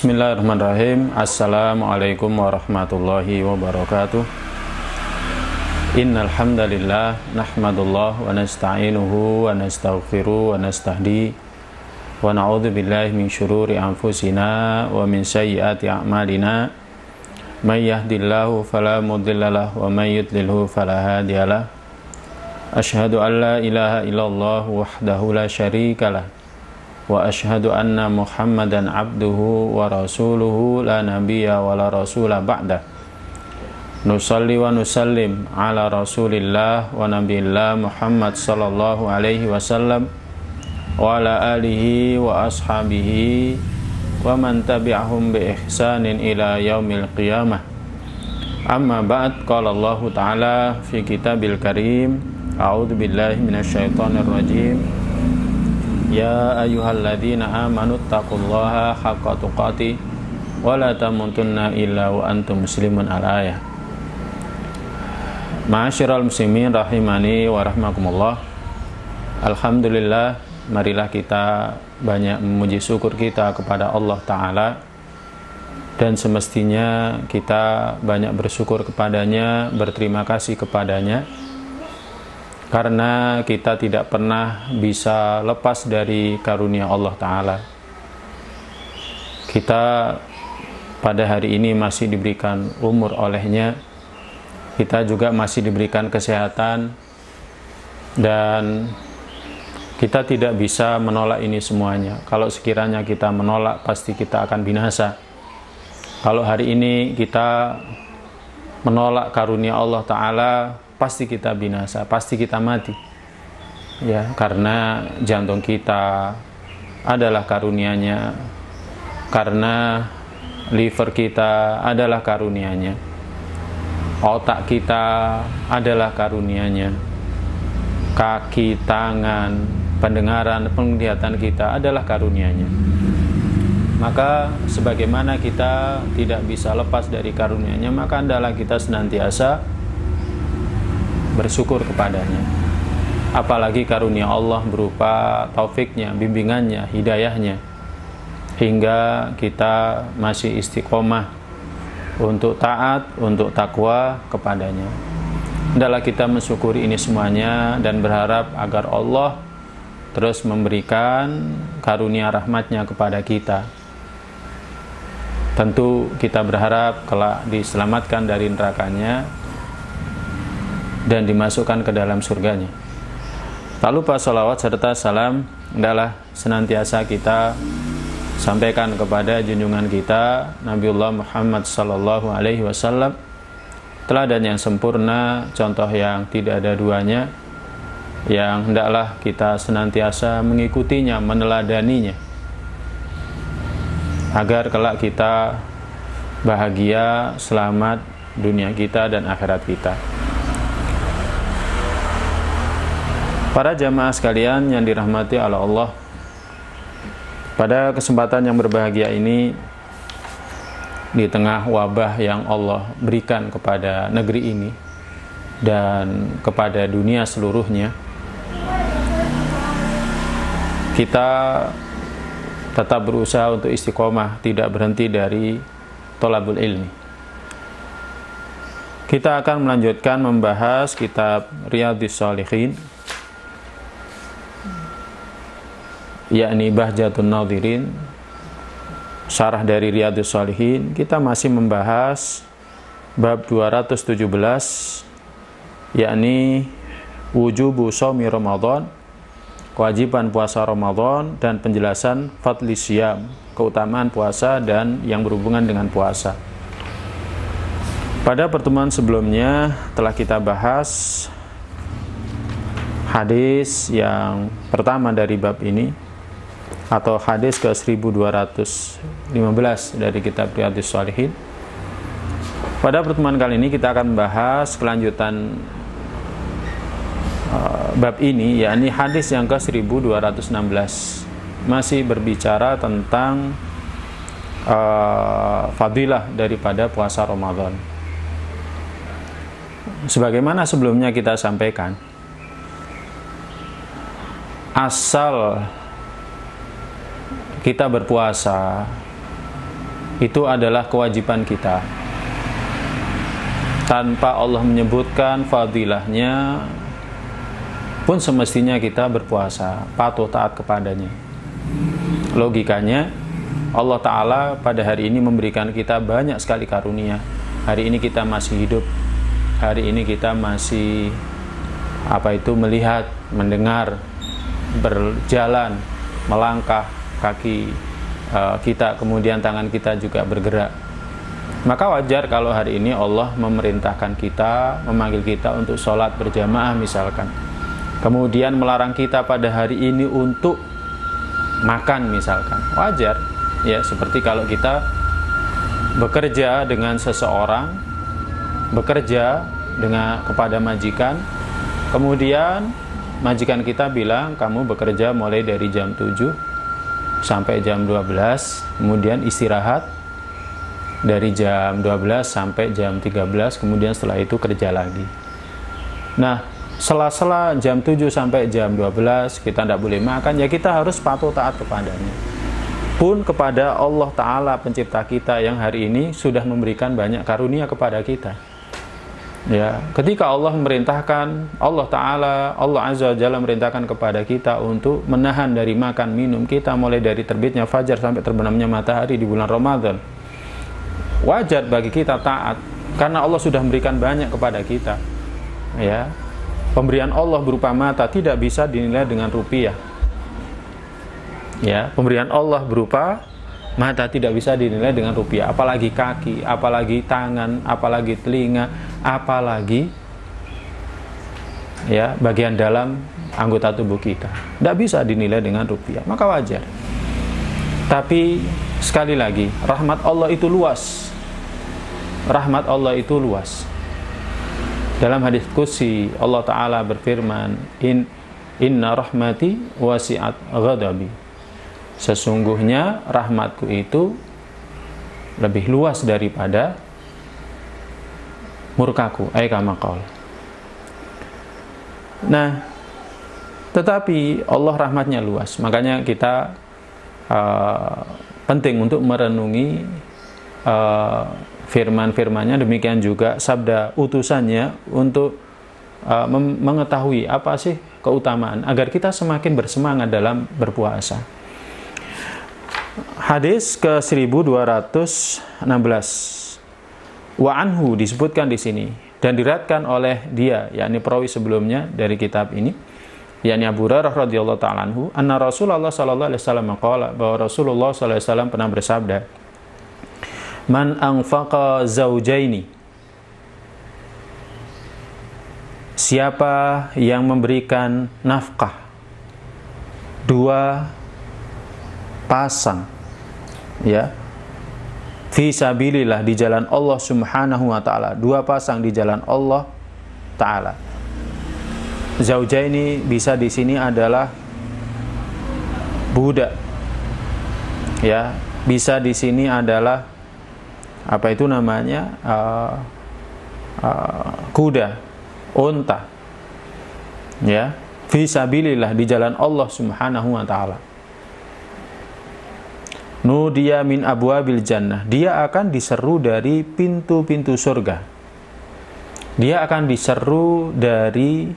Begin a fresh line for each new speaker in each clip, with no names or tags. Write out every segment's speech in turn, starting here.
Bismillahirrahmanirrahim. Assalamualaikum warahmatullahi wabarakatuh. Innal hamdalillah nahmadullah wa nasta'inuhu wa nastaghfiruh wa nastahdi wa na'udzu billahi min syururi anfusina wa min sayyiati a'malina. May yahdihillahu fala mudhillalah wa may yudlilhu fala hadiyalah. Asyhadu an la ilaha illallah wahdahu la syarikalah wa asyhadu anna Muhammadan abduhu wa rasuluhu la nabiyya wa la rasula ba'da. Nusalli wa nusallim ala rasulillah wa nabiyillah Muhammad sallallahu alaihi wasallam wa ala alihi wa ashabihi wa man tabi'ahum bi ihsanin ila yaumil qiyamah. Amma ba'd, qala Allah ta'ala fi kitabil karim, a'udzu billahi minasyaitonir rajim. Ya ayyuhalladzina amanu taqullaha haqqa tuqatih wa la tamutunna illa wa antum muslimun. Al-ayah. Ma'asyiral muslimin rahimani wa rahmakumullah. Alhamdulillah, marilah kita banyak memuji syukur kita kepada Allah Ta'ala, dan semestinya kita banyak bersyukur kepadanya, berterima kasih kepadanya, karena kita tidak pernah bisa lepas dari karunia Allah Ta'ala. Kita pada hari ini masih diberikan umur olehnya, kita juga masih diberikan kesehatan, dan kita tidak bisa menolak ini semuanya. Kalau sekiranya kita menolak, pasti kita akan binasa. Kalau hari ini kita menolak karunia Allah Ta'ala, pasti kita binasa, pasti kita mati. Ya, karena jantung kita adalah karunia-Nya, karena liver kita adalah karunia-Nya, otak kita adalah karunia-Nya, kaki, tangan, pendengaran, penglihatan kita adalah karunia-Nya. Maka sebagaimana kita tidak bisa lepas dari karunia-Nya, maka hendaklah kita senantiasa bersyukur kepadanya. Apalagi karunia Allah berupa taufiknya, bimbingannya, hidayahnya, hingga kita masih istiqomah untuk taat, untuk takwa kepadanya. Hendaklah kita mensyukuri ini semuanya dan berharap agar Allah terus memberikan karunia rahmatnya kepada kita. Tentu kita berharap kelak diselamatkan dari nerakanya dan dimasukkan ke dalam surganya. Tak lupa salawat serta salam adalah senantiasa kita sampaikan kepada junjungan kita Nabiullah Muhammad sallallahu alaihi wasallam, teladan yang sempurna, contoh yang tidak ada duanya, yang hendaklah kita senantiasa mengikutinya, meneladaninya, agar kelak kita bahagia, selamat dunia kita dan akhirat kita. Para jamaah sekalian yang dirahmati oleh Allah, pada kesempatan yang berbahagia ini, di tengah wabah yang Allah berikan kepada negeri ini dan kepada dunia seluruhnya, kita tetap berusaha untuk istiqomah, tidak berhenti dari thalabul ilmi. Kita akan melanjutkan membahas kitab Riyadhus Shalihin, yakni Bahjatun Nadhirin, syarah dari Riyadhus Shalihin. Kita masih membahas bab 217, yakni wujubu shaumi Ramadan, kewajiban puasa Ramadan, dan penjelasan fadli syiyam, keutamaan puasa dan yang berhubungan dengan puasa. Pada pertemuan sebelumnya telah kita bahas hadis yang pertama dari bab ini, atau hadis ke 1215 dari kitab Riyadhus Shalihin. Pada pertemuan kali ini kita akan membahas kelanjutan bab ini, yakni hadis yang ke 1216, masih berbicara tentang fadilah daripada puasa Ramadan. Sebagaimana sebelumnya kita sampaikan, asal kita berpuasa itu adalah kewajiban kita. Tanpa Allah menyebutkan fadilahnya pun semestinya kita berpuasa, patuh taat kepadanya. Logikanya, Allah Ta'ala pada hari ini memberikan kita banyak sekali karunia. Hari ini kita masih hidup, hari ini kita masih melihat, mendengar, berjalan, melangkah, kaki kita, kemudian tangan kita juga bergerak. Maka wajar kalau hari ini Allah memerintahkan kita, memanggil kita untuk sholat berjamaah misalkan. Kemudian melarang kita pada hari ini untuk makan misalkan. Wajar, ya, seperti kalau kita bekerja dengan seseorang, bekerja kepada majikan, kemudian majikan kita bilang kamu bekerja mulai dari jam 7 sampai jam 12, kemudian istirahat dari jam 12 sampai jam 13, kemudian setelah itu kerja lagi. Nah, sela-sela jam 7 sampai jam 12 kita tidak boleh makan, ya kita harus patuh taat kepadanya. Pun kepada Allah Ta'ala pencipta kita yang hari ini sudah memberikan banyak karunia kepada kita. Ya, ketika Allah memerintahkan, Allah Ta'ala, Allah Azza wa Jalla memerintahkan kepada kita untuk menahan dari makan minum kita mulai dari terbitnya fajar sampai terbenamnya matahari di bulan Ramadan. Wajar bagi kita taat karena Allah sudah memberikan banyak kepada kita. Ya. Pemberian Allah berupa mata tidak bisa dinilai dengan rupiah. Ya, pemberian Allah berupa mata tidak bisa dinilai dengan rupiah, apalagi kaki, apalagi tangan, apalagi telinga, apalagi ya bagian dalam anggota tubuh kita. Tidak bisa dinilai dengan rupiah, maka wajar. Tapi sekali lagi, rahmat Allah itu luas. Rahmat Allah itu luas. Dalam hadis qudsi Allah Ta'ala berfirman, Inna rahmati wasi'at ghadabi. Sesungguhnya rahmatku itu lebih luas daripada murkaku, kama qaul. Nah, tetapi Allah rahmatnya luas, makanya kita penting untuk merenungi firman-firmannya, demikian juga sabda utusannya untuk mengetahui apa sih keutamaan agar kita semakin bersemangat dalam berpuasa. Hadis ke 1216. Wa anhu disebutkan di sini dan diriwayatkan oleh dia, yakni perawi sebelumnya dari kitab ini, yakni Abu Hurairah radhiyallahu ta'ala anhu, anna Rasulullah sallallahu alaihi wasallam qala, bahwa Rasulullah sallallahu alaihi wasallam pernah bersabda, Man anfaqa zaujaini, siapa yang memberikan nafkah dua pasang, ya, fi sabilillah, di jalan Allah Subhanahu wa ta'ala, dua pasang di jalan Allah Ta'ala. Zaujaini bisa di sini adalah budak, ya, bisa di sini adalah kuda, unta, ya, fi sabilillah, di jalan Allah Subhanahu wa ta'ala. Nudiya min abwabil jannah, dia akan diseru dari pintu-pintu surga. Dia akan diseru dari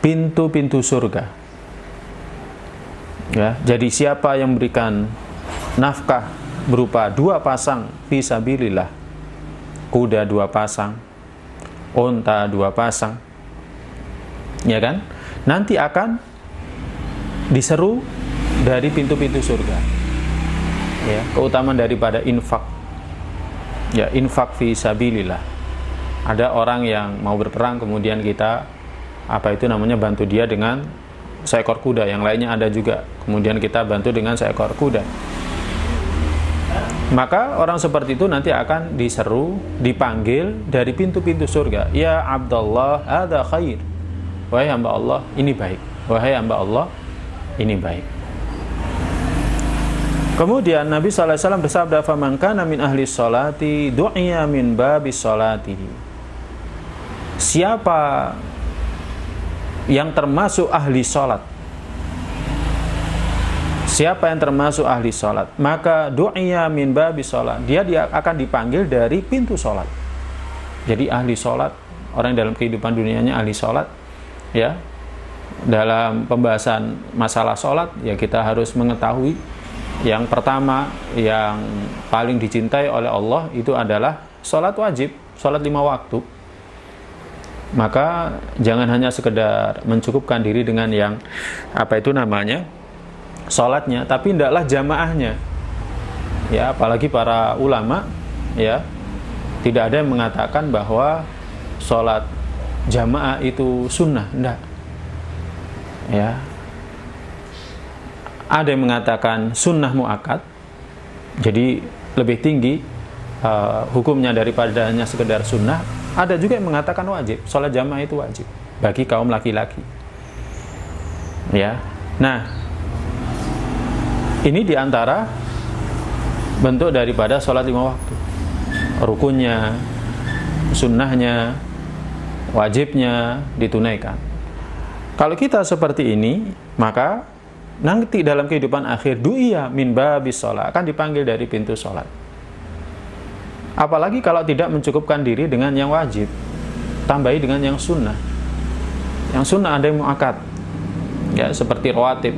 pintu-pintu surga. Ya, jadi siapa yang memberikan nafkah berupa dua pasang fi sabilillah, kuda dua pasang, unta dua pasang, ya kan, nanti akan diseru dari pintu-pintu surga. Ya, keutamaan daripada infak, ya, infak fi sabilillah. Ada orang yang mau berperang, kemudian kita bantu dia dengan seekor kuda, yang lainnya ada juga, kemudian kita bantu dengan seekor kuda. Maka orang seperti itu nanti akan diseru, dipanggil dari pintu-pintu surga. Ya Abdullah, hadza khair. Wahai hamba Allah, ini baik. Wahai hamba Allah, ini baik. Kemudian Nabi SAW bersabda, faman kana min ahli sholati du'iya min babis sholatihi. Siapa yang termasuk ahli sholat, Siapa yang termasuk ahli sholat, maka du'iya min babi sholat, dia akan dipanggil dari pintu sholat. Jadi ahli sholat, orang dalam kehidupan dunianya ahli sholat, ya. Dalam pembahasan masalah sholat, ya kita harus mengetahui yang pertama, yang paling dicintai oleh Allah itu adalah sholat wajib, sholat 5 waktu. Maka jangan hanya sekedar mencukupkan diri dengan yang sholatnya, tapi hendaklah jamaahnya. Ya, apalagi para ulama, ya, tidak ada yang mengatakan bahwa sholat jamaah itu sunnah, enggak. Ya, ada yang mengatakan sunnah muakkad, jadi lebih tinggi hukumnya daripada hanya sekedar sunnah. Ada juga yang mengatakan wajib, sholat jamaah itu wajib bagi kaum laki-laki. Ya, nah. Ini diantara bentuk daripada sholat 5 waktu. Rukunnya, sunnahnya, wajibnya ditunaikan. Kalau kita seperti ini, maka nanti dalam kehidupan akhir du'iya min babis sholat, akan dipanggil dari pintu sholat. Apalagi kalau tidak mencukupkan diri dengan yang wajib, tambahi dengan yang sunnah. Yang sunnah ada yang muakkad, ya, seperti rawatib,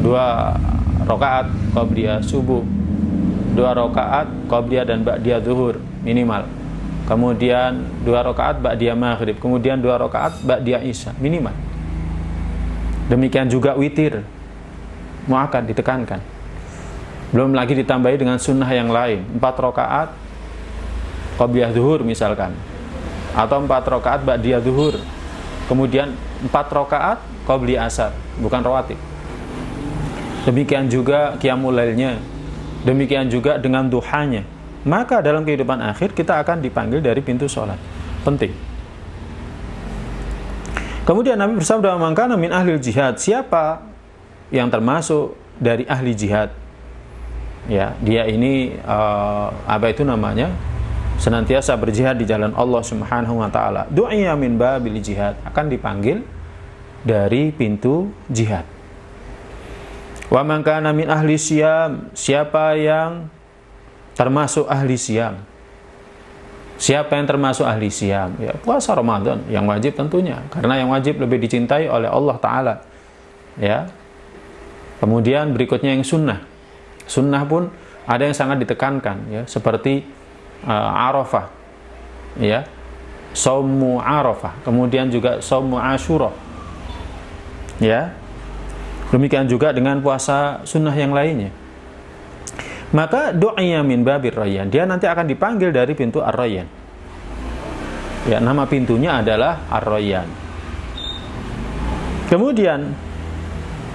2 rakaat qabliyah subuh, 2 rakaat qabliyah dan ba'diyah zuhur minimal, kemudian 2 rakaat ba'diyah maghrib, kemudian 2 rakaat ba'diyah isya minimal. Demikian juga witir muakkad, ditekankan. Belum lagi ditambahi dengan sunnah yang lain, 4 rakaat qabliyah zuhur misalkan, atau 4 rakaat ba'diyah zuhur, kemudian 4 rakaat qabliyah asar, bukan rawatib. Demikian juga qiyamul lailnya, demikian juga dengan duhanya. Maka dalam kehidupan akhir kita akan dipanggil dari pintu sholat. Penting. Kemudian Nabi bersabda, "Man kana min ahli jihad", siapa yang termasuk dari ahli jihad? Ya, dia ini senantiasa berjihad di jalan Allah Subhanahu wa taala. Du'iya min babil jihad, akan dipanggil dari pintu jihad. Wa man kana min ahli siyam, siapa yang termasuk ahli siyam? Siapa yang termasuk ahli siyam? Ya, puasa Ramadan yang wajib tentunya, karena yang wajib lebih dicintai oleh Allah taala. Ya. Kemudian berikutnya yang sunnah. Sunnah pun ada yang sangat ditekankan, ya, seperti Arafah. Ya. Shaumu Arafah, kemudian juga Shaumu Asyura. Ya. Demikian juga dengan puasa sunnah yang lainnya. Maka du'iya min babir rayyan, dia nanti akan dipanggil dari pintu ar-rayyan. Ya, nama pintunya adalah ar-rayyan. Kemudian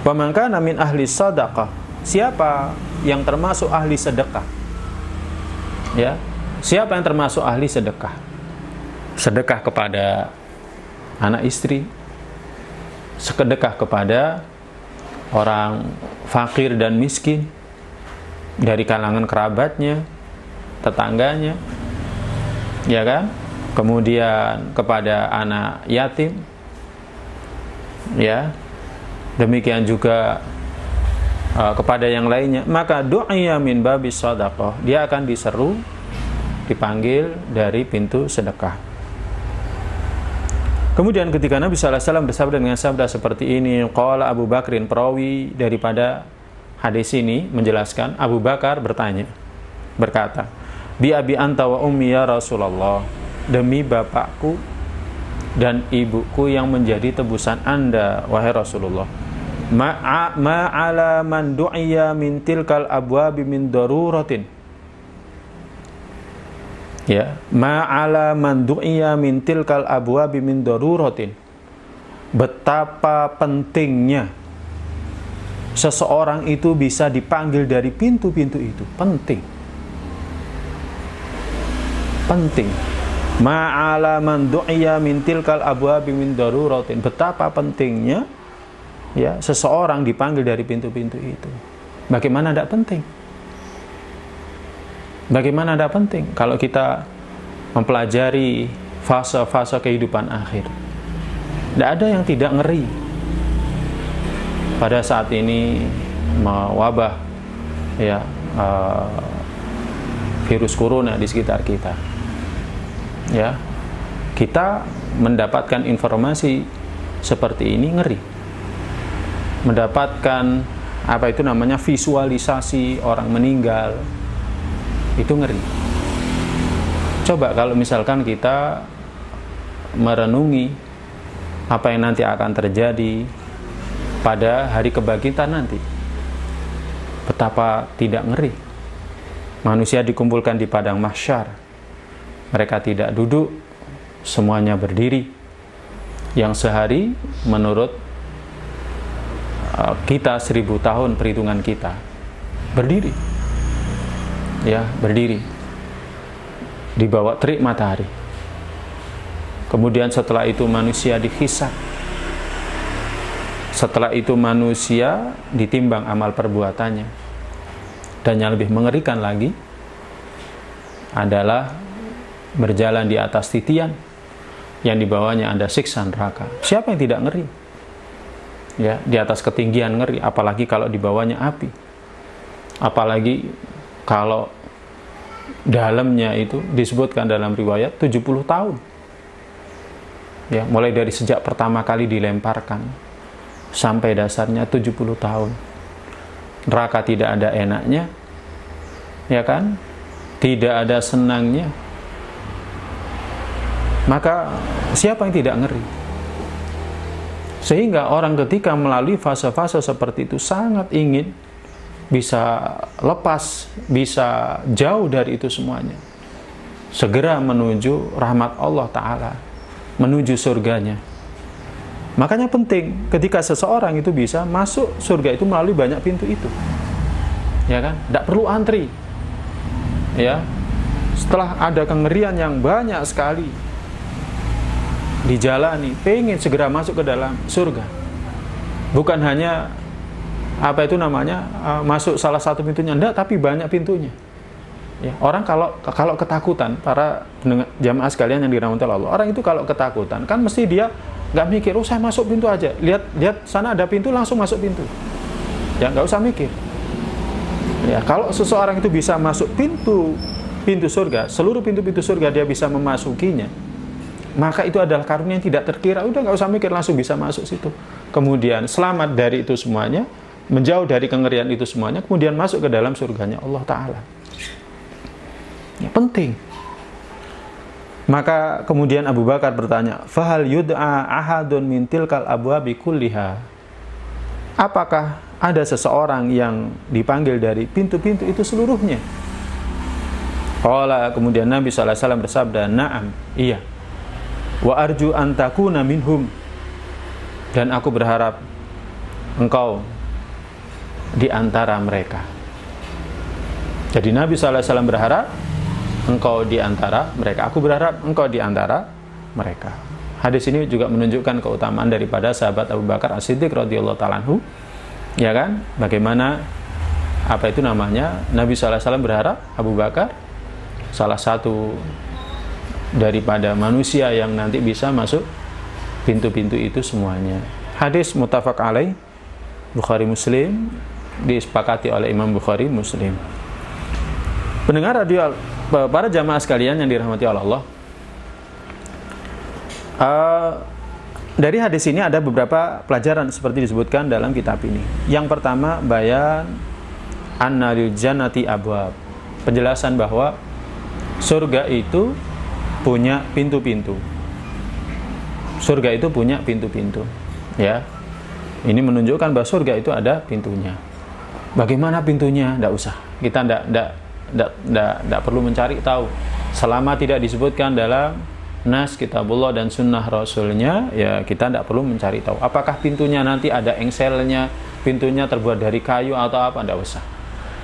wa man kana min ahli sadaqah, siapa yang termasuk ahli sedekah? Ya, siapa yang termasuk ahli sedekah? Sedekah kepada anak istri, sedekah kepada orang fakir dan miskin dari kalangan kerabatnya, tetangganya, ya kan? Kemudian kepada anak yatim, ya. Demikian juga kepada yang lainnya. Maka du'iya min babis shadaqah, dia akan diseru, dipanggil dari pintu sedekah. Kemudian ketika Nabi SAW bersabda dengan sabda seperti ini, qala Abu Bakrin, perawi daripada hadis ini menjelaskan, Abu Bakar berkata, bi abi anta wa ummi ya Rasulullah, demi bapakku dan ibuku yang menjadi tebusan Anda, wahai Rasulullah. Ma'ala man du'iya min tilkal abwabi min daruratin. Ya, ma'ala man du'iya min tilkal abwabi min daruratin. Betapa pentingnya seseorang itu bisa dipanggil dari pintu-pintu itu. Penting. Ma'ala man du'iya min tilkal abwabi min daruratin. Betapa pentingnya, ya, seseorang dipanggil dari pintu-pintu itu. Bagaimana tidak penting? Bagaimana tidak penting kalau kita mempelajari fase-fase kehidupan akhir? Tidak ada yang tidak ngeri. pada saat ini mewabah ya virus corona di sekitar kita. Ya, kita mendapatkan informasi seperti ini ngeri. Mendapatkan apa itu namanya visualisasi orang meninggal, itu ngeri. Coba kalau misalkan kita merenungi apa yang nanti akan terjadi pada hari kebangkitan nanti, betapa tidak ngeri. Manusia dikumpulkan di padang mahsyar, mereka tidak duduk, semuanya berdiri. Yang sehari menurut kita 1000 tahun perhitungan kita berdiri, ya berdiri di bawah terik matahari. Kemudian setelah itu manusia dihisab. Setelah itu manusia ditimbang amal perbuatannya. Dan yang lebih mengerikan lagi adalah berjalan di atas titian yang di bawahnya ada siksa neraka. Siapa yang tidak ngeri? Ya, di atas ketinggian ngeri, apalagi kalau di bawahnya api. Apalagi kalau dalamnya itu disebutkan dalam riwayat 70 tahun. Ya, mulai dari sejak pertama kali dilemparkan sampai dasarnya 70 tahun. Neraka tidak ada enaknya, ya kan? Tidak ada senangnya. Maka siapa yang tidak ngeri? Sehingga orang ketika melalui fase-fase seperti itu sangat ingin bisa lepas, bisa jauh dari itu semuanya. Segera menuju rahmat Allah Ta'ala, menuju surganya. Makanya penting ketika seseorang itu bisa masuk surga itu melalui banyak pintu itu, ya kan? Tidak perlu antri, ya. Setelah ada kengerian yang banyak sekali dijalani, pengen segera masuk ke dalam surga. Bukan hanya apa itu namanya masuk salah satu pintunya, enggak, tapi banyak pintunya. Ya, orang kalau ketakutan, para jamaah sekalian yang dirahmati Allah, orang itu kalau ketakutan kan mesti dia nggak mikir, oh saya masuk pintu aja, lihat sana ada pintu langsung masuk pintu, ya nggak usah mikir. Ya, kalau seseorang itu bisa masuk pintu surga, seluruh pintu-pintu surga dia bisa memasukinya, maka itu adalah karunia yang tidak terkira. Udah nggak usah mikir, langsung bisa masuk situ. Kemudian selamat dari itu semuanya, menjauh dari kengerian itu semuanya, kemudian masuk ke dalam surganya Allah Ta'ala. Ya, penting. Maka kemudian Abu Bakar bertanya, fahal yud'a ahadun min tilkal abwabi kulliha? Apakah ada seseorang yang dipanggil dari pintu-pintu itu seluruhnya? Qala, kemudian Nabi SAW bersabda, na'am, iya. Wa arju an takuna minhum, dan aku berharap engkau di antara mereka. Jadi Nabi SAW berharap engkau di antara mereka. Aku berharap engkau di antara mereka. Hadis ini juga menunjukkan keutamaan daripada sahabat Abu Bakar As-Siddiq radhiyallahu ta'ala anhu. Ya kan? Bagaimana apa itu namanya? Nabi SAW berharap Abu Bakar salah satu daripada manusia yang nanti bisa masuk pintu-pintu itu semuanya. Hadis muttafaq alaih, Bukhari Muslim, disepakati oleh Imam Bukhari Muslim. Pendengar radio, para jamaah sekalian yang dirahmati Allah, dari hadis ini ada beberapa pelajaran seperti disebutkan dalam kitab ini. Yang pertama, bayan anna lil jannati abwab, penjelasan bahwa surga itu punya pintu-pintu. Surga itu punya pintu-pintu, ya. Ini menunjukkan bahwa surga itu ada pintunya. Bagaimana pintunya? Tidak usah. Kita tidak perlu mencari tahu. Selama tidak disebutkan dalam nas kitabullah dan sunnah rasulnya, ya kita tidak perlu mencari tahu. Apakah pintunya nanti ada engselnya, pintunya terbuat dari kayu atau apa? Tidak usah.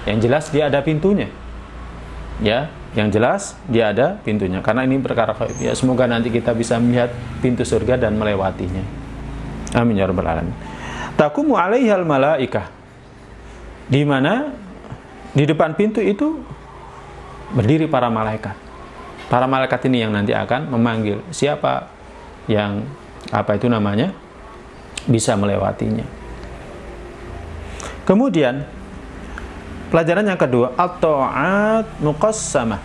Yang jelas dia ada pintunya. Ya, yang jelas dia ada pintunya. Karena ini perkara gaib. Ya, semoga nanti kita bisa melihat pintu surga dan melewatinya. Amin ya rabbal alamin. Taqumu 'alaihal malaikah. Di mana di depan pintu itu berdiri para malaikat. Para malaikat ini yang nanti akan memanggil siapa yang apa itu namanya bisa melewatinya. Kemudian pelajaran yang kedua, at-ta'at muqassamah.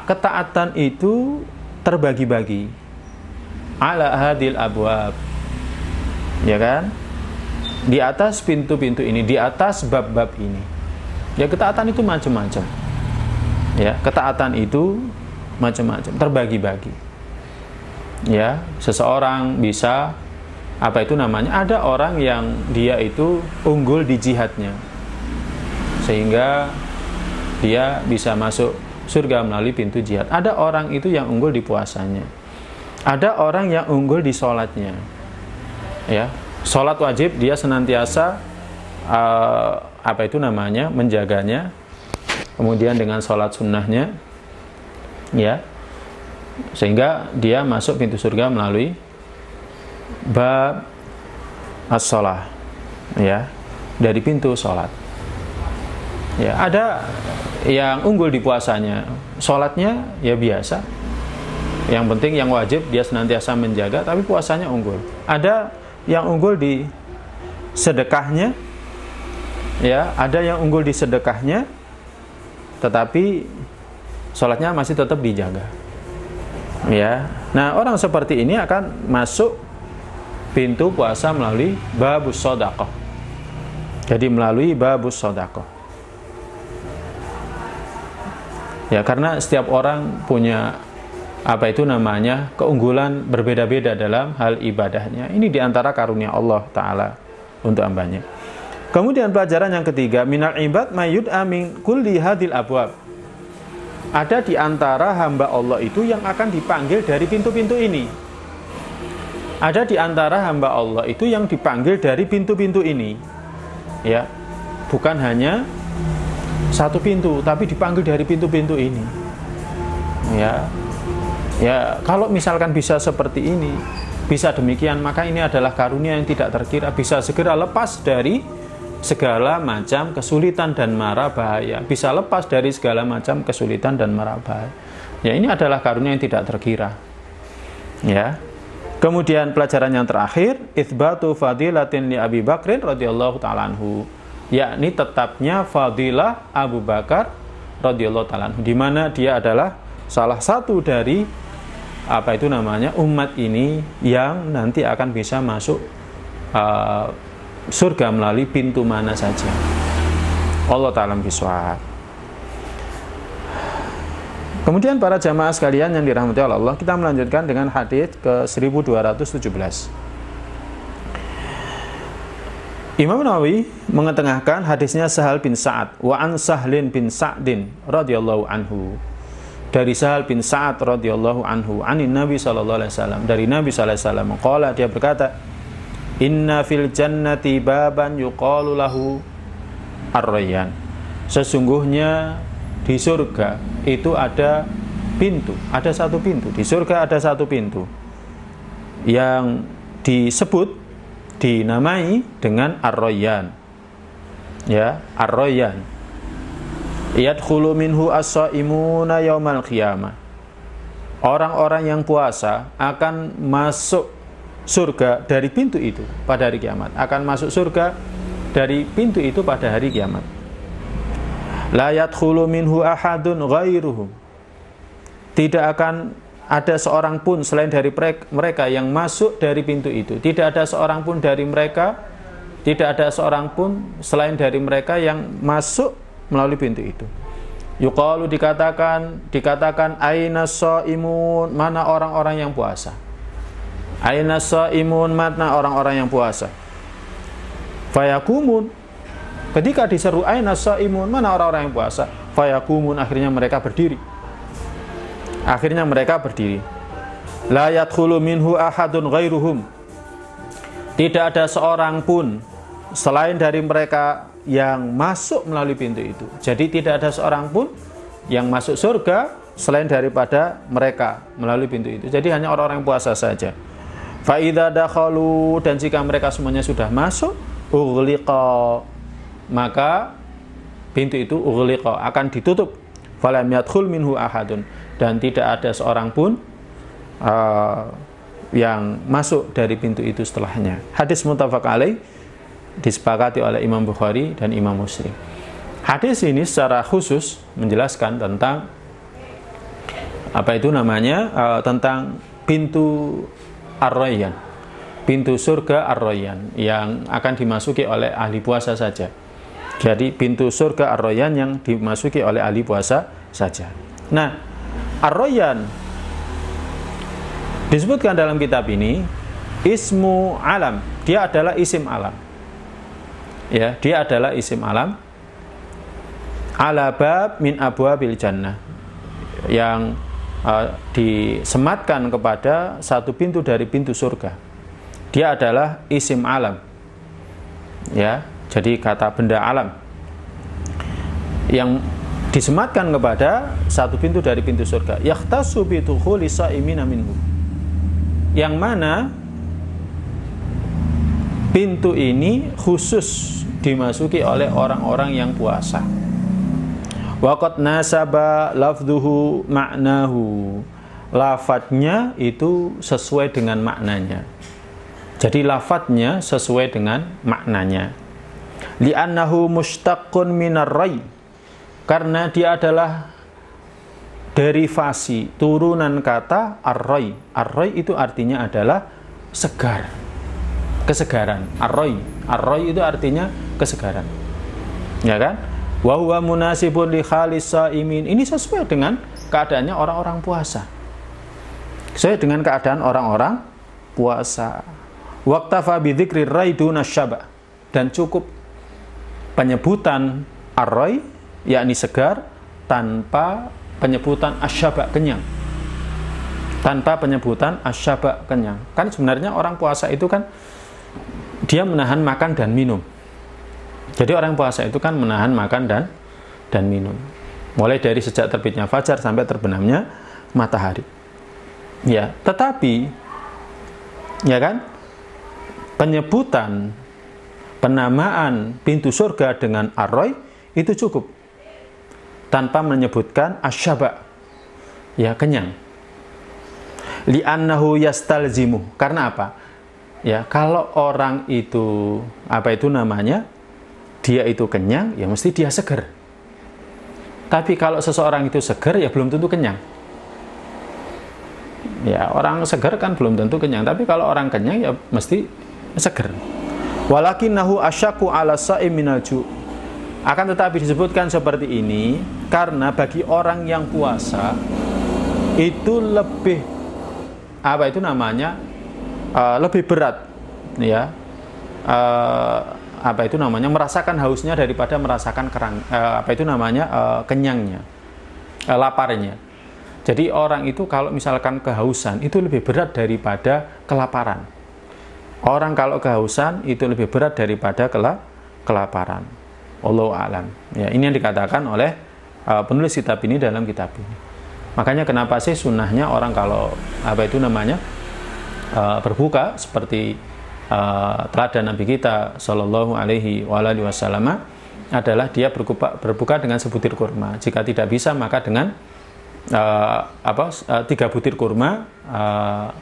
Ketaatan itu terbagi-bagi. Ala hadil abwab. Ya kan? Di atas pintu-pintu ini, di atas bab-bab ini. Ya, ketaatan itu macam-macam. Ya, ketaatan itu macam-macam, terbagi-bagi. Ya, seseorang bisa ada orang yang dia itu unggul di jihadnya, sehingga dia bisa masuk surga melalui pintu jihad. Ada orang itu yang unggul di puasanya. Ada orang yang unggul di sholatnya. Ya, sholat wajib dia senantiasa menjaganya. Kemudian dengan sholat sunnahnya, ya, sehingga dia masuk pintu surga melalui bab as-shalah, ya, dari pintu sholat. Ya, ada yang unggul di puasanya, sholatnya ya biasa. Yang penting yang wajib dia senantiasa menjaga, tapi puasanya unggul. Ada yang unggul di sedekahnya, ya, ada yang unggul di sedekahnya, tetapi sholatnya masih tetap dijaga. Ya, nah orang seperti ini akan masuk pintu puasa melalui babus shadaqah. Jadi melalui babus shadaqah. Ya, karena setiap orang punya keunggulan berbeda-beda dalam hal ibadahnya. Ini diantara karunia Allah Ta'ala untuk hambanya. Kemudian pelajaran yang ketiga, minal ibad mayyud'a min kulli hadil abwab. Ada di antara hamba Allah itu yang akan dipanggil dari pintu-pintu ini. Ada di antara hamba Allah itu yang dipanggil dari pintu-pintu ini. Ya, bukan hanya satu pintu, tapi dipanggil dari pintu-pintu ini. Ya, kalau misalkan bisa seperti ini, bisa demikian, maka ini adalah karunia yang tidak terkira. Bisa segera lepas dari segala macam kesulitan dan mara bahaya. Bisa lepas dari segala macam kesulitan dan mara bahaya. Ya, ini adalah karunia yang tidak terkira. Ya. Kemudian pelajaran yang terakhir, itsbatu fadilatin li Abi Bakrin radhiyallahu ta'ala anhu. Yakni tetapnya fadilah Abu Bakar radhiyallahu ta'ala anhu, di mana dia adalah salah satu dari umat ini yang nanti akan bisa masuk surga melalui pintu mana saja. Allah ta'ala bisawab. Kemudian para jamaah sekalian yang dirahmati Allah, kita melanjutkan dengan hadis ke 1217. Imam Nawawi mengetengahkan hadisnya Sahal bin Sa'ad, wa an Sahlin bin Sa'din radhiyallahu anhu. Dari Sahal bin Sa'ad radhiyallahu anhu, anin Nabi sallallahu alaihi wasallam, dari Nabi sallallahu alaihi wasallam, qala, dia berkata, inna fil jannati baban yuqalu lahu ar-rayyan. Sesungguhnya di surga itu ada pintu, ada satu pintu. Di surga ada satu pintu yang dinamai dengan ar-rayyan. Ya, ar-rayyan. Yadkhulu minhu as-shaimuna yaumal qiyamah. Orang-orang yang puasa akan masuk surga dari pintu itu pada hari kiamat. Akan masuk surga dari pintu itu pada hari kiamat. La yadkhulu minhu ahadun ghairuhum. Tidak akan ada seorang pun selain dari mereka yang masuk dari pintu itu. Tidak ada seorang pun dari mereka, tidak ada seorang pun selain dari mereka yang masuk melalui pintu itu. Yuqalu, dikatakan aina shaimun, mana orang-orang yang puasa. Aina shaimun, mana orang-orang yang puasa. Fayakumun, ketika diseru aina shaimun, mana orang-orang yang puasa, fayakumun, akhirnya mereka berdiri. La yadkhulu minhu ahadun ghairuhum. Tidak ada seorang pun selain dari mereka yang masuk melalui pintu itu. Jadi tidak ada seorang pun yang masuk surga selain daripada mereka melalui pintu itu. Jadi hanya orang-orang yang puasa saja. Fa idza dakhalu, dan jika mereka semuanya sudah masuk, ughliqa, maka pintu itu ughliqa, akan ditutup. Falam yadkhul minhu ahadun, dan tidak ada seorang pun yang masuk dari pintu itu setelahnya. Hadis muttafaq alaih. disepakati oleh Imam Bukhari dan Imam Muslim. Hadis ini secara khusus menjelaskan tentang tentang pintu Ar-Rayyan, pintu surga Ar-Rayyan yang akan dimasuki oleh ahli puasa saja. Jadi pintu surga Ar-Rayyan yang dimasuki oleh ahli puasa saja. Nah, Ar-Rayyan disebutkan dalam kitab ini ismu alam, dia adalah isim alam. Ya, dia adalah isim alam. Ala bab min abwabil jannah, yang disematkan kepada satu pintu dari pintu surga. Dia adalah isim alam. Ya, jadi kata benda alam yang disematkan kepada satu pintu dari pintu surga. Yahtassu bi dukhuli sha'imina minhu. Yang mana pintu ini khusus dimasuki oleh orang-orang yang puasa. Waqad nasaba lafdhuhu ma'nahu. Lafadznya itu sesuai dengan maknanya. Jadi lafadznya sesuai dengan maknanya. Li'annahu mushtaqqun minar ray. Karena dia adalah derivasi turunan kata ar-ray. Ar-ray itu artinya adalah segar, kesegaran. Ar-ray, ar-ray itu artinya kesegaran. Ya kan? Wa huwa munasibun li khalis shaimin. Ini sesuai dengan keadaannya orang-orang puasa. Sesuai dengan keadaan orang-orang puasa. Waqtafa bi dzikri ray duna syaba. Dan cukup penyebutan ar-ray, yakni segar, tanpa penyebutan asyaba, kenyang. Tanpa penyebutan asyaba, kenyang. Kan sebenarnya orang puasa itu kan dia menahan makan dan minum. Jadi orang puasa itu kan menahan makan dan minum. Mulai dari sejak terbitnya fajar sampai terbenamnya matahari. Ya, tetapi ya kan, penyebutan penamaan pintu surga dengan ar-ray itu cukup tanpa menyebutkan asyaba, ya, kenyang. Li'annahu yastalzimu. Karena apa? Ya, kalau orang itu dia itu kenyang, ya mesti dia seger. Tapi kalau seseorang itu seger, ya belum tentu kenyang. Ya, orang seger kan belum tentu kenyang, tapi kalau orang kenyang ya mesti seger. Walakinnahu asyaqqu 'ala sha'im minal ju'. Akan tetapi disebutkan seperti ini karena bagi orang yang puasa itu lebih lebih berat, ya. Merasakan hausnya daripada merasakan kenyangnya, laparnya. Jadi orang itu kalau misalkan kehausan itu lebih berat daripada kelaparan. Orang kalau kehausan itu lebih berat daripada kelaparan. Wallahu a'lam. Ya, ini yang dikatakan oleh penulis kitab ini dalam kitab ini. Makanya kenapa sih sunnahnya orang kalau berbuka seperti teladan Nabi kita Shallallahu Alaihi Wasallam adalah dia berbuka dengan sebutir kurma. Jika tidak bisa maka dengan 3 butir kurma,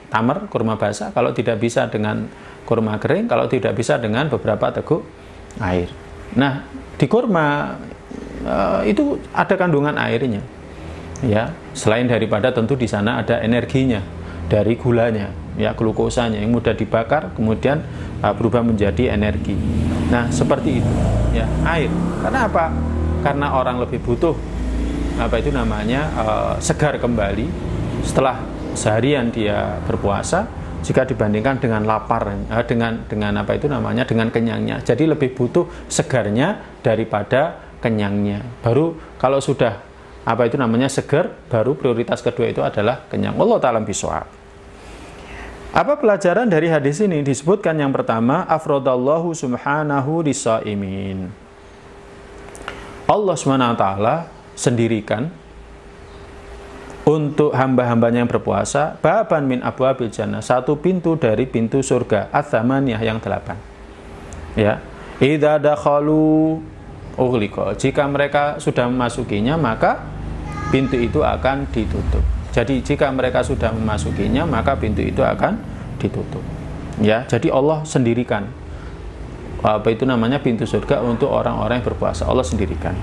tamar, kurma basah. Kalau tidak bisa dengan kurma kering, kalau tidak bisa dengan beberapa teguk air. Nah, di kurma itu ada kandungan airnya, ya. Selain daripada tentu di sana ada energinya dari gulanya, ya, glukosanya yang mudah dibakar kemudian berubah menjadi energi. Nah, seperti itu, ya, air. Karena apa? Karena orang lebih butuh segar kembali setelah seharian dia berpuasa jika dibandingkan dengan lapar, dengan kenyangnya. Jadi lebih butuh segarnya daripada kenyangnya. Baru kalau sudah segar, baru prioritas kedua itu adalah kenyang. Wallahu ta'ala bishawab. Apa pelajaran dari hadis ini? Disebutkan yang pertama, afrodallahu subhanahu lisaimin. Allah SWT sendirikan untuk hamba-hambanya yang berpuasa baban min abwabil jannah, satu pintu dari pintu surga ats-tsamaniyah yang 8. Ya, idza dakhalu ughliqa, jika mereka sudah memasukinya maka pintu itu akan ditutup. Jadi jika mereka sudah memasukinya maka pintu itu akan ditutup. Ya, jadi Allah sendirikan pintu surga untuk orang-orang yang berpuasa. Allah sendirikan.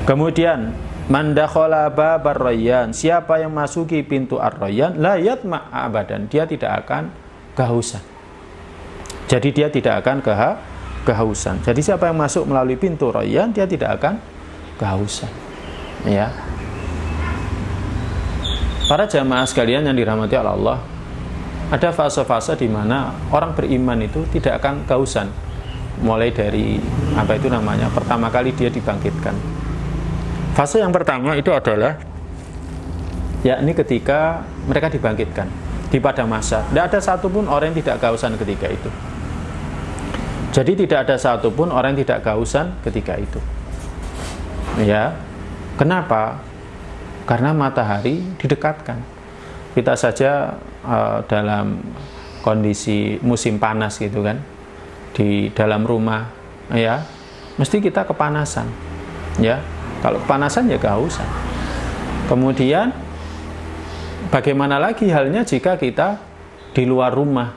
Kemudian man dakhala babar rayyan, siapa yang masuki pintu ar-rayyan la yatma abadan, dia tidak akan kehausan. Jadi dia tidak akan kehausan. Jadi siapa yang masuk melalui pintu rayyan, dia tidak akan kehausan. Ya. Para jamaah sekalian yang dirahmati Allah, ada fase-fase di mana orang beriman itu tidak akan kehausan. Mulai dari pertama kali dia dibangkitkan. Fase yang pertama itu adalah yakni ketika mereka dibangkitkan di padang mahsyar. Tidak ada satupun orang yang tidak kehausan ketika itu. Jadi tidak ada satupun orang yang tidak kehausan ketika itu. Ya, kenapa? Karena matahari didekatkan. Kita saja dalam kondisi musim panas gitu kan, di dalam rumah, ya, mesti kita kepanasan. Ya, kalau kepanasan ya kehausan. Kemudian bagaimana lagi halnya jika kita di luar rumah,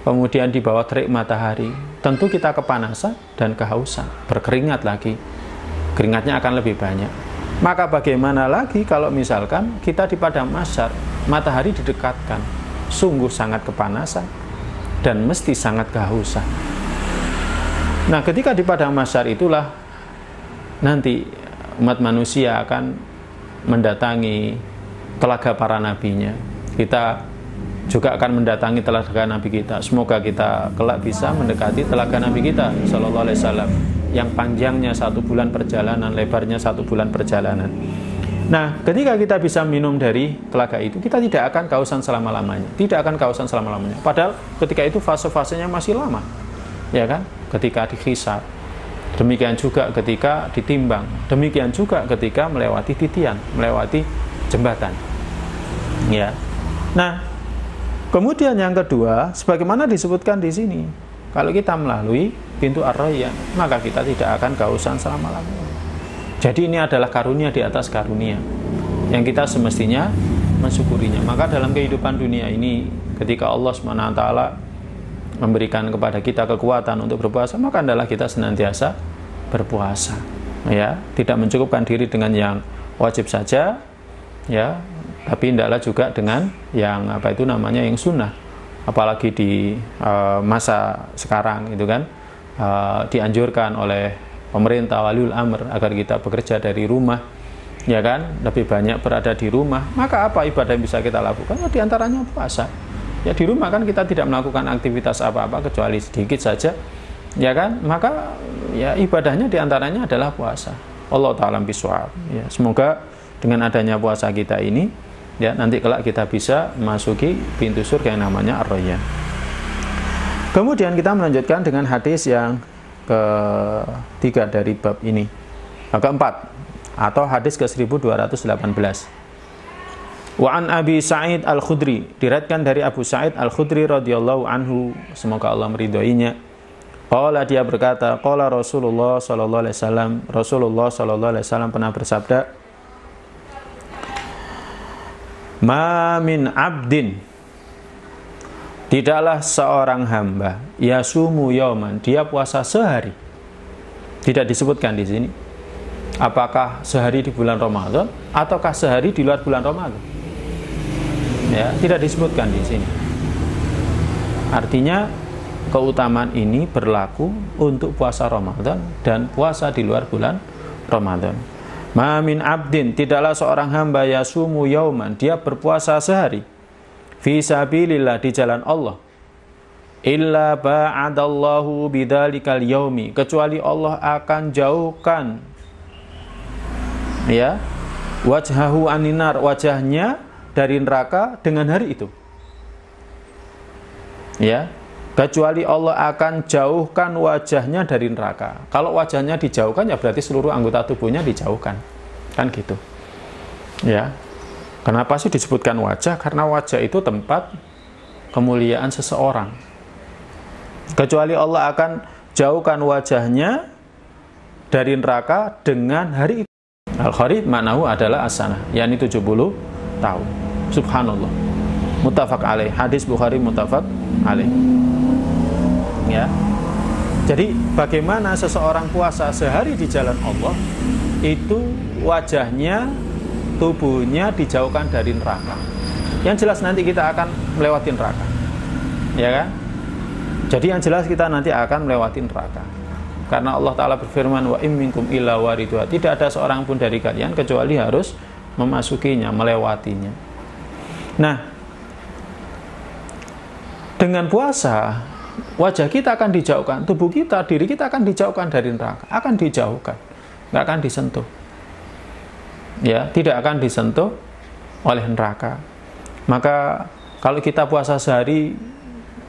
kemudian di bawah terik matahari, tentu kita kepanasan dan kehausan, berkeringat lagi, keringatnya akan lebih banyak. Maka bagaimana lagi kalau misalkan kita di padang mahsyar, matahari didekatkan, sungguh sangat kepanasan dan mesti sangat kehausan. Nah, ketika di padang mahsyar itulah nanti umat manusia akan mendatangi telaga para nabinya. Kita juga akan mendatangi telaga nabi kita. Semoga kita kelak bisa mendekati telaga nabi kita sallallahu alaihi wasallam, yang panjangnya 1 bulan perjalanan, lebarnya 1 bulan perjalanan. Nah, ketika kita bisa minum dari telaga itu, kita tidak akan kehausan selama-lamanya. Tidak akan kehausan selama-lamanya. Padahal ketika itu fase-fasenya masih lama. Ya kan? Ketika dihisab. Demikian juga ketika ditimbang. Demikian juga ketika melewati titian, melewati jembatan. Ya. Nah, kemudian yang kedua, sebagaimana disebutkan di sini, kalau kita melalui pintu ar-rayyan, maka kita tidak akan kehausan selama-lamanya. Jadi ini adalah karunia di atas karunia yang kita semestinya mensyukurinya. Maka dalam kehidupan dunia ini, ketika Allah SWT memberikan kepada kita kekuatan untuk berpuasa, maka hendaklah kita senantiasa berpuasa. Ya, tidak mencukupkan diri dengan yang wajib saja, ya, tapi hendaklah juga dengan yang yang sunnah. Apalagi di masa sekarang itu kan dianjurkan oleh pemerintah waliul amr agar kita bekerja dari rumah, ya kan, lebih banyak berada di rumah. Maka apa ibadah yang bisa kita lakukan? Ya, diantaranya puasa. Ya, di rumah kan kita tidak melakukan aktivitas apa-apa kecuali sedikit saja, ya kan. Maka ya ibadahnya diantaranya adalah puasa. Allah ta'ala bishawab. Ya, semoga dengan adanya puasa kita ini, ya, nanti kelak kita bisa memasuki pintu surga yang namanya ar-rayyan. Kemudian kita melanjutkan dengan hadis yang ketiga dari bab ini, keempat, atau hadis ke-1218. Wa an Abi Sa'id Al-Khudri, diriwayatkan dari Abu Sa'id Al-Khudri radhiyallahu anhu, semoga Allah meridhoinya. Qala, dia berkata, qala Rasulullah sallallahu alaihi wasallam, Rasulullah sallallahu alaihi wasallam pernah bersabda, ma min abdin, tidaklah seorang hamba, yasumu yauman, dia puasa sehari. Tidak disebutkan di sini apakah sehari di bulan Ramadan ataukah sehari di luar bulan Ramadan. Ya, tidak disebutkan di sini. Artinya keutamaan ini berlaku untuk puasa Ramadan dan puasa di luar bulan Ramadan. Ma min abdin, tidaklah seorang hamba yasumu yauman, dia berpuasa sehari fi sabilillah, di jalan Allah, illa ba'adallahu bidzalikal yaumi, kecuali Allah akan jauhkan, ya, wajhahu aninar, wajahnya dari neraka dengan hari itu. Ya, kecuali Allah akan jauhkan wajahnya dari neraka. Kalau wajahnya dijauhkan, ya berarti seluruh anggota tubuhnya dijauhkan, kan gitu. Ya, kenapa sih disebutkan wajah? Karena wajah itu tempat kemuliaan seseorang. Kecuali Allah akan jauhkan wajahnya dari neraka dengan hari itu. Al-Kharib maknahu adalah as-sanah, yakni 70 tahun. Subhanallah. Muttafaq alaih. Hadis Bukhari muttafaq alaih. Ya. Jadi bagaimana seseorang puasa sehari di jalan Allah, itu wajahnya, tubuhnya dijauhkan dari neraka. Yang jelas nanti kita akan melewati neraka, ya kan? Jadi yang jelas kita nanti akan melewati neraka. Karena Allah Ta'ala berfirman, wa im minkum illa wariduha. Tidak ada seorang pun dari kalian kecuali harus memasukinya, melewatinya. Nah, dengan puasa, wajah kita akan dijauhkan, tubuh kita, diri kita akan dijauhkan dari neraka, akan dijauhkan, nggak akan disentuh. Ya, tidak akan disentuh oleh neraka. Maka kalau kita puasa sehari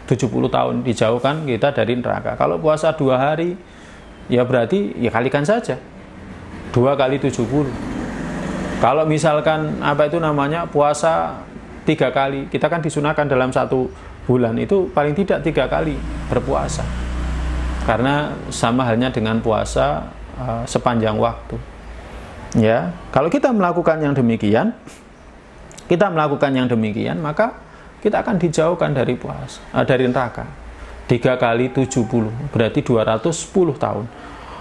70 tahun dijauhkan kita dari neraka. Kalau puasa 2 hari, ya berarti ya kalikan saja 2 kali 70. Kalau misalkan puasa 3 kali, kita kan disunahkan dalam 1 bulan itu paling tidak 3 kali berpuasa, karena sama halnya dengan puasa sepanjang waktu. Ya, kalau kita melakukan yang demikian, maka kita akan dijauhkan dari dari neraka. 3 kali 70 berarti 210 tahun.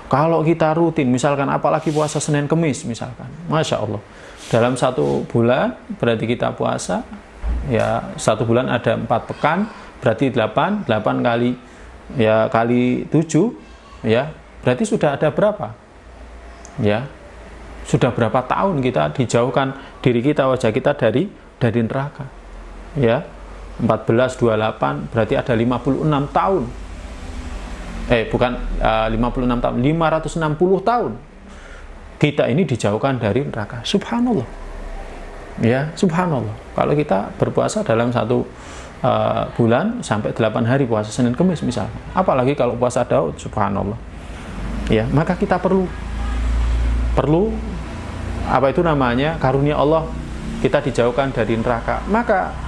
Kalau kita rutin, misalkan apalagi puasa Senin Kemis misalkan, Masya Allah, dalam 1 bulan berarti kita puasa, ya 1 bulan ada 4 pekan, berarti 8 kali, ya kali 7, ya berarti sudah ada berapa? Ya, sudah berapa tahun kita dijauhkan diri kita, wajah kita dari neraka. Ya, 14, 28 berarti ada 56 tahun. 56 tahun, 560 tahun kita ini dijauhkan dari neraka. Subhanallah. Ya, subhanallah. Kalau kita berpuasa dalam 1 bulan sampai 8 hari puasa Senin Kemis misalnya, apalagi kalau puasa Daud, subhanallah. Ya, maka kita perlu karunia Allah, kita dijauhkan dari neraka. Maka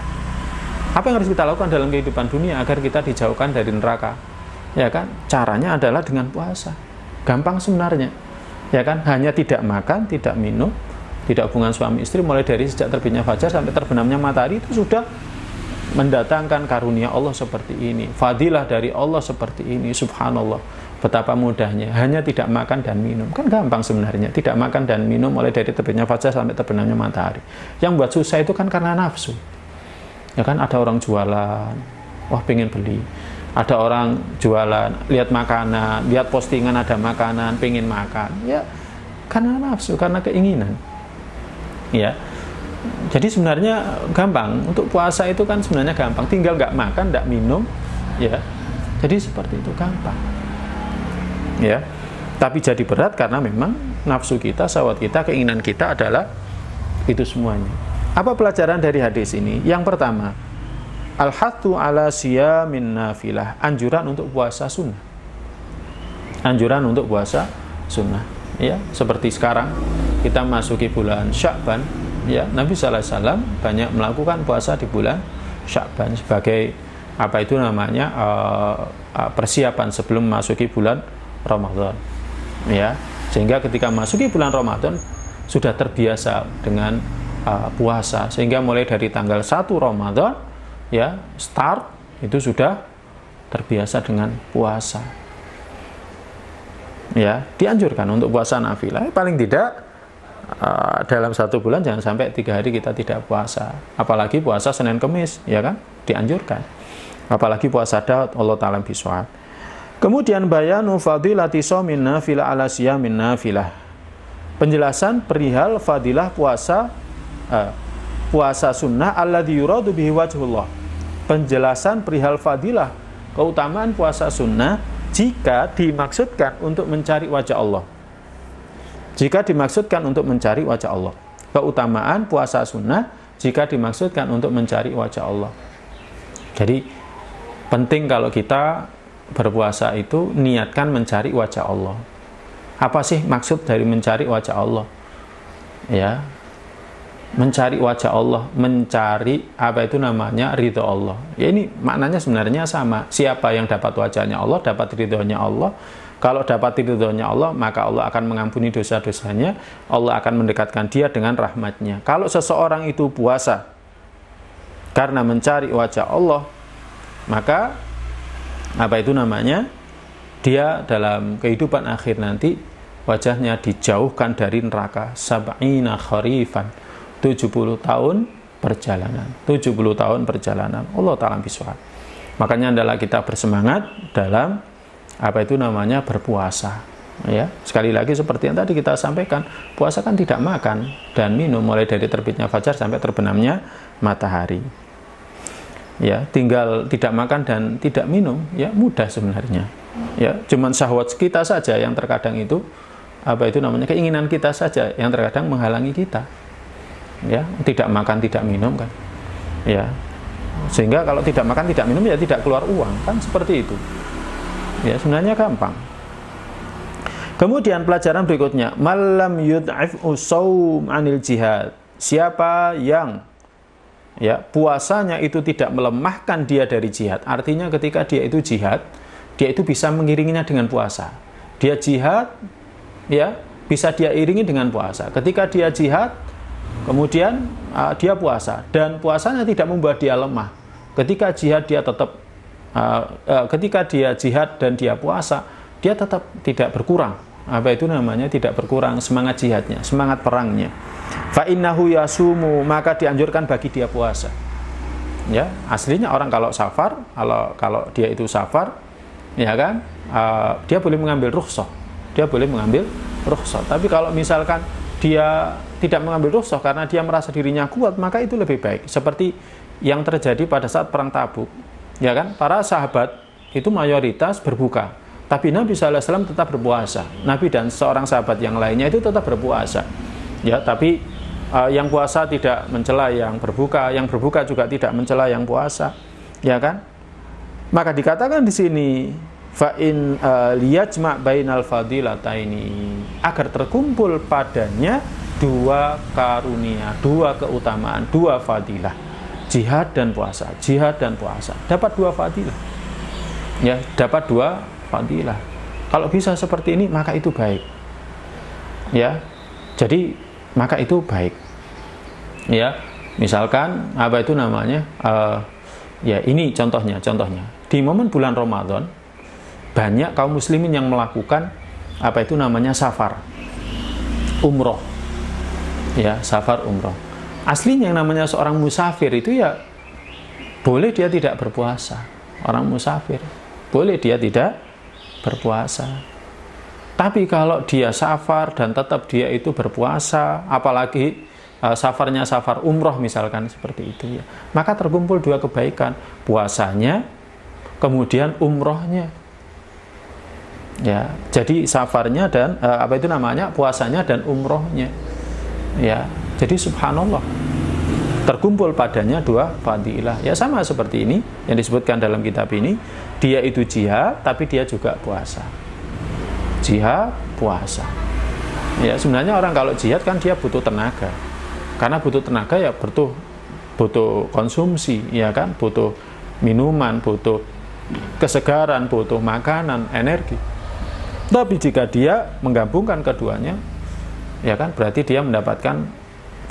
apa yang harus kita lakukan dalam kehidupan dunia agar kita dijauhkan dari neraka? Ya kan? Caranya adalah dengan puasa. Gampang sebenarnya. Ya kan? Hanya tidak makan, tidak minum, tidak hubungan suami istri mulai dari sejak terbitnya fajar sampai terbenamnya matahari, itu sudah mendatangkan karunia Allah seperti ini. Fadilah dari Allah seperti ini. Subhanallah. Betapa mudahnya. Hanya tidak makan dan minum. Kan gampang sebenarnya. Tidak makan dan minum mulai dari terbitnya fajar sampai terbenamnya matahari. Yang buat susah itu kan karena nafsu. Ya kan, ada orang jualan, wah pengen beli. Ada orang jualan, lihat makanan, lihat postingan ada makanan, pengen makan. Ya, karena nafsu, karena keinginan. Ya, jadi sebenarnya gampang. Untuk puasa itu kan sebenarnya gampang. Tinggal nggak makan, nggak minum. Ya, jadi seperti itu gampang. Ya, tapi jadi berat karena memang nafsu kita, syahwat kita, keinginan kita adalah itu semuanya. Apa pelajaran dari hadis ini? Yang pertama, al-hathu ala siyamin nafilah, anjuran untuk puasa sunnah. Anjuran untuk puasa sunnah. Ya, seperti sekarang kita masuki bulan Sya'ban, ya, Nabi sallallahu alaihi wasallam banyak melakukan puasa di bulan Sya'ban sebagai persiapan sebelum masuki bulan Ramadan. Ya, sehingga ketika masuki bulan Ramadan sudah terbiasa dengan puasa, sehingga mulai dari tanggal 1 Ramadan, ya, start itu sudah terbiasa dengan puasa. Ya, dianjurkan untuk puasa nafilah. Paling tidak dalam 1 bulan jangan sampai 3 hari kita tidak puasa. Apalagi puasa Senin Kemis, ya kan? Dianjurkan. Apalagi puasa Daud, Allah Ta'ala bisawab. Kemudian bayanu fadilati shaumin nafilah ala siyamin nafilah. Penjelasan perihal fadilah puasa sunnah alladzi yuradu bihi wajhullah. Penjelasan perihal fadilah, keutamaan puasa sunnah jika dimaksudkan untuk mencari wajah Allah. Jika dimaksudkan untuk mencari wajah Allah. Keutamaan puasa sunnah jika dimaksudkan untuk mencari wajah Allah. Jadi penting kalau kita berpuasa itu niatkan mencari wajah Allah. Apa sih maksud dari mencari wajah Allah? Ya, mencari wajah Allah, mencari ridho Allah. Ya, ini maknanya sebenarnya sama. Siapa yang dapat wajahnya Allah, dapat ridhonya Allah. Kalau dapat ridhonya Allah, maka Allah akan mengampuni dosa-dosanya. Allah akan mendekatkan dia dengan rahmatnya. Kalau seseorang itu puasa karena mencari wajah Allah, maka dia dalam kehidupan akhir nanti wajahnya dijauhkan dari neraka sab'ina kharifan, 70 tahun perjalanan. 70 tahun perjalanan. Allah ta'ala bisawab. Makanya adalah kita bersemangat dalam berpuasa. Ya, sekali lagi seperti yang tadi kita sampaikan, puasa kan tidak makan dan minum mulai dari terbitnya fajar sampai terbenamnya matahari. Ya, tinggal tidak makan dan tidak minum, ya mudah sebenarnya. Ya, cuman syahwat kita saja yang terkadang itu keinginan kita saja yang terkadang menghalangi kita. Ya, tidak makan tidak minum kan. Ya. Sehingga kalau tidak makan tidak minum ya tidak keluar uang, kan seperti itu. Ya, sebenarnya gampang. Kemudian pelajaran berikutnya, malam yud'if'u shaum 'anil jihad. Siapa yang puasanya itu tidak melemahkan dia dari jihad. Artinya ketika dia itu jihad, dia itu bisa mengiringinya dengan puasa. Dia jihad, ya, bisa dia iringi dengan puasa. Ketika dia jihad, kemudian dia puasa dan puasanya tidak membuat dia lemah. Ketika jihad dia tetap ketika dia jihad dan dia puasa, dia tetap tidak berkurang. Tidak berkurang semangat jihadnya, semangat perangnya. Fa innahu yasumu, maka dianjurkan bagi dia puasa. Ya, aslinya orang kalau safar, kalau dia itu safar, ya kan, dia boleh mengambil rukhsah. Dia boleh mengambil rukhsah. Tapi kalau misalkan dia tidak mengambil rukhsah karena dia merasa dirinya kuat, maka itu lebih baik. Seperti yang terjadi pada saat perang Tabuk. Ya kan, para sahabat itu mayoritas berbuka. Tapi Nabi SAW tetap berpuasa. Nabi dan seorang sahabat yang lainnya itu tetap berpuasa. Ya, tapi yang puasa tidak mencela yang berbuka juga tidak mencela yang puasa. Ya kan? Maka dikatakan di sini fa in liyajma' bainal fadilataini, agar terkumpul padanya dua karunia, dua keutamaan, dua fadilah. Jihad dan puasa, jihad dan puasa. Dapat dua fadilah. Ya, dapat dua fadilah. Kalau bisa seperti ini maka itu baik. Ya. Jadi maka itu baik. Ya. Misalkan ya ini contohnya. Di momen bulan Ramadan banyak kaum muslimin yang melakukan safar umroh. Ya, safar umroh. Aslinya yang namanya seorang musafir itu ya boleh dia tidak berpuasa. Orang musafir boleh dia tidak berpuasa. Tapi kalau dia safar dan tetap dia itu berpuasa, apalagi safarnya safar umroh misalkan seperti itu ya, maka terkumpul dua kebaikan, puasanya kemudian umrohnya. Ya, jadi safarnya dan puasanya dan umrohnya. Ya, jadi subhanallah terkumpul padanya dua fadilah. Ya, sama seperti ini yang disebutkan dalam kitab ini, dia itu jihad tapi dia juga puasa. Jihad, puasa. Ya, sebenarnya orang kalau jihad kan dia butuh tenaga. Karena butuh tenaga ya butuh konsumsi, ya kan? Butuh minuman, butuh kesegaran, butuh makanan, energi. Tapi jika dia menggabungkan keduanya, ya kan, berarti dia mendapatkan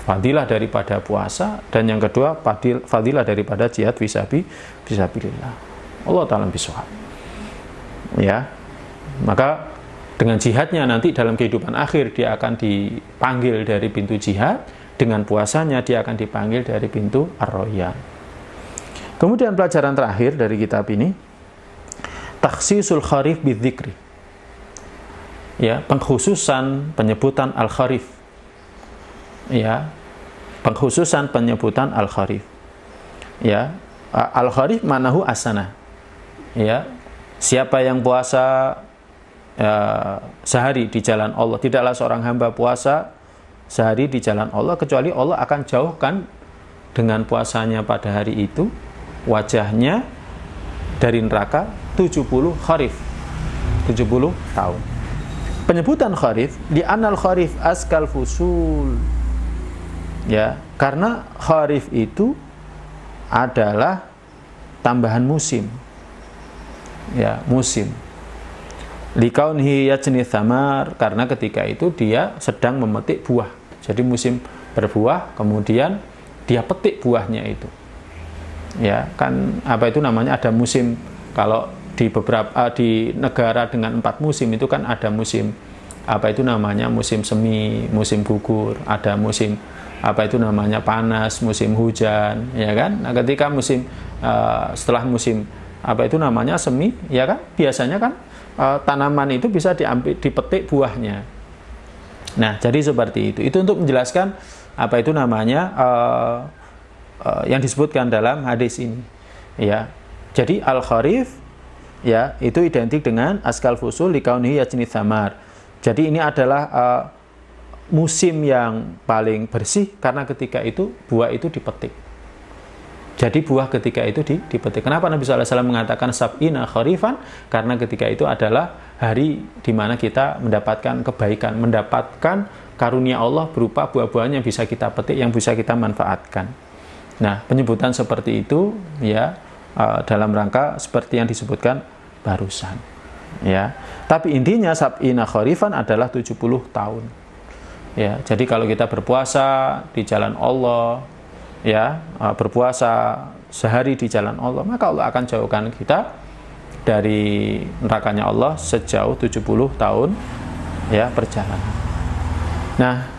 fadilah daripada puasa, dan yang kedua fadilah daripada jihad fisabilillah. Allah ta'ala bisawab. Ya. Maka dengan jihadnya nanti dalam kehidupan akhir dia akan dipanggil dari pintu jihad, dengan puasanya dia akan dipanggil dari pintu ar-rayyan. Kemudian pelajaran terakhir dari kitab ini, takhsisul kharif bidzikri. Ya, pengkhususan penyebutan al-kharif. Ya, pengkhususan penyebutan al-kharif. Ya, al-kharif manahu asana. Ya, siapa yang puasa sehari di jalan Allah, tidaklah seorang hamba puasa sehari di jalan Allah kecuali Allah akan jauhkan dengan puasanya pada hari itu wajahnya dari neraka 70 kharif, 70 tahun. Penyebutan kharif di anal kharif askal fusul. Ya, karena kharif itu adalah tambahan musim. Ya, musim. Likaunhi yajni thamar, karena ketika itu dia sedang memetik buah. Jadi musim berbuah, kemudian dia petik buahnya itu. Ya, kan ada musim, kalau di beberapa di negara dengan 4 musim itu kan ada musim apa itu namanya musim semi, musim gugur, ada musim apa itu namanya panas, musim hujan, ya kan? Nah, ketika musim setelah musim apa itu namanya semi, ya kan? Biasanya kan tanaman itu bisa dipetik buahnya. Nah, jadi seperti itu. Itu untuk menjelaskan apa itu namanya yang disebutkan dalam hadis ini. Ya. Jadi al-kharif ya itu identik dengan askal fusul likaunihi yajni thamar. Jadi ini adalah musim yang paling bersih karena ketika itu buah itu dipetik. Jadi buah ketika itu dipetik. Kenapa Nabi SAW mengatakan sab'ina kharifan? Karena ketika itu adalah hari di mana kita mendapatkan kebaikan, mendapatkan karunia Allah berupa buah-buahan yang bisa kita petik, yang bisa kita manfaatkan. Nah, penyebutan seperti itu ya dalam rangka seperti yang disebutkan barusan. Ya. Tapi intinya sab'ina kharifan adalah 70 tahun. Ya, jadi kalau kita berpuasa di jalan Allah, ya, berpuasa sehari di jalan Allah, maka Allah akan jauhkan kita dari nerakanya Allah sejauh 70 tahun ya perjalanan. Nah,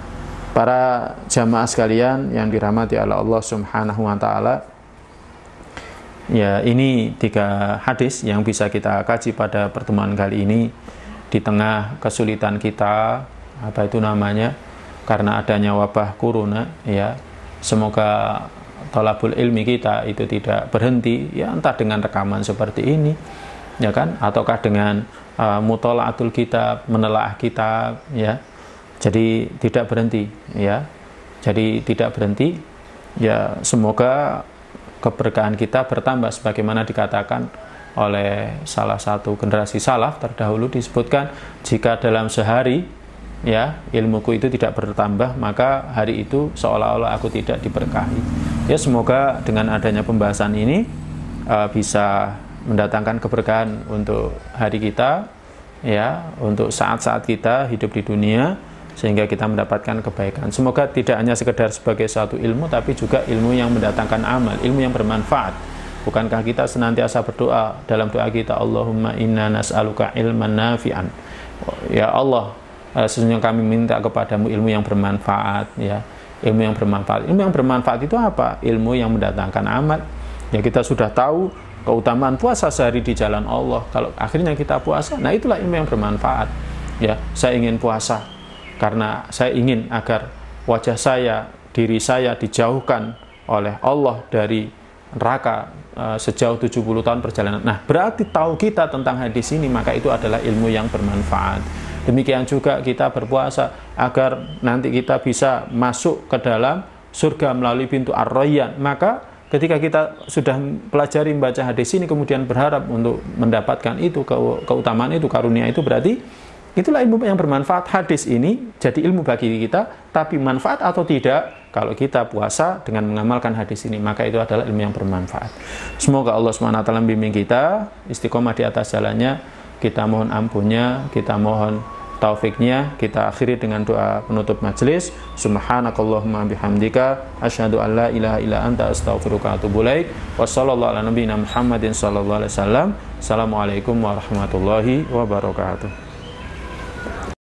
para jamaah sekalian yang dirahmati oleh Allah Subhanahu wa taala, ya, ini 3 hadis yang bisa kita kaji pada pertemuan kali ini di tengah kesulitan kita, apa itu namanya, karena adanya wabah corona, ya. Semoga thalabul ilmi kita itu tidak berhenti, ya, entah dengan rekaman seperti ini, ya kan, ataukah dengan mutolaatul kitab, menelaah kitab, ya. Jadi tidak berhenti, ya. Jadi tidak berhenti, ya, semoga keberkahan kita bertambah sebagaimana dikatakan oleh salah satu generasi salaf terdahulu, disebutkan jika dalam sehari ya ilmuku itu tidak bertambah maka hari itu seolah-olah aku tidak diberkahi. Ya, semoga dengan adanya pembahasan ini bisa mendatangkan keberkahan untuk hari kita, ya, untuk saat-saat kita hidup di dunia, sehingga kita mendapatkan kebaikan. Semoga tidak hanya sekedar sebagai suatu ilmu, tapi juga ilmu yang mendatangkan amal, ilmu yang bermanfaat. Bukankah kita senantiasa berdoa dalam doa kita, Allahumma inna nas'aluka ilman nafi'an. Ya Allah, sesungguhnya kami minta kepadamu ilmu yang bermanfaat, ya. Ilmu yang bermanfaat. Ilmu yang bermanfaat itu apa? Ilmu yang mendatangkan amal. Ya, kita sudah tahu keutamaan puasa sehari di jalan Allah. Kalau akhirnya kita puasa, nah itulah ilmu yang bermanfaat. Ya, saya ingin puasa karena saya ingin agar wajah saya, diri saya dijauhkan oleh Allah dari neraka sejauh 70 tahun perjalanan. Nah, berarti tahu kita tentang hadis ini, maka itu adalah ilmu yang bermanfaat. Demikian juga kita berpuasa agar nanti kita bisa masuk ke dalam surga melalui pintu Ar-Rayyan. Maka ketika kita sudah pelajari membaca hadis ini kemudian berharap untuk mendapatkan itu, keutamaan itu, karunia itu, berarti itulah ilmu yang bermanfaat. Hadis ini jadi ilmu bagi kita, tapi manfaat atau tidak kalau kita puasa dengan mengamalkan hadis ini, maka itu adalah ilmu yang bermanfaat. Semoga Allah SWT membimbing kita istiqomah di atas jalannya. Kita mohon ampunnya, kita mohon taufiknya. Kita akhiri dengan doa penutup majelis. Subhanakallahumma bihamdika asyhadu an la ilaha illa anta astaghfiruka wa atubu ilaik. Wassallallahu ala nabiyyina Muhammadin sallallahu alaihi wasallam. Assalamualaikum warahmatullahi wabarakatuh.